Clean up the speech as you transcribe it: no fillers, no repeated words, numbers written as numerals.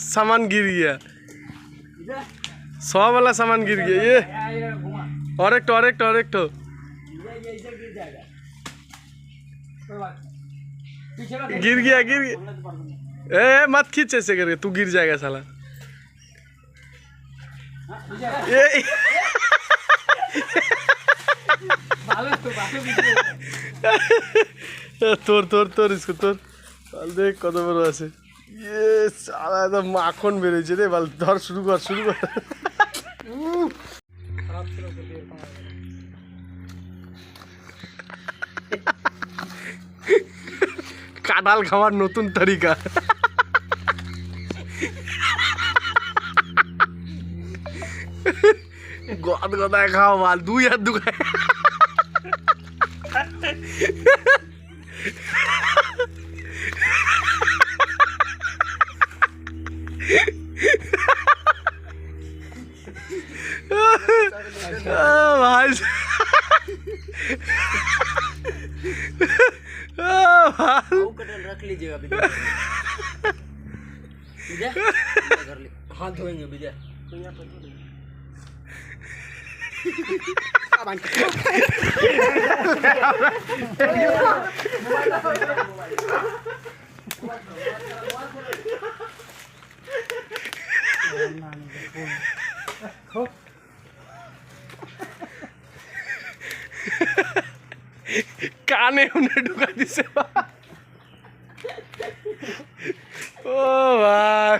सामान गिर गया, 100 वाला सामान गिर गया। ये और एक तो गिर गया। ए मत खींच ऐसे करके, तू गिर जाएगा साला। ये তোর इसको তোর দেখ কত বড় আছে। ये साला एकदम মাখন বেরিয়েছে রে বাল। ধর শুরু কর। কাঁঠাল খাওয়ার নতুন তরিকা। গদায় খাও বাল, 2 হাত দুখায়। भाई रख लीजिएगा हाथ धोएंगे विजय। काने उन्हें ढुका दी से। ओ भाई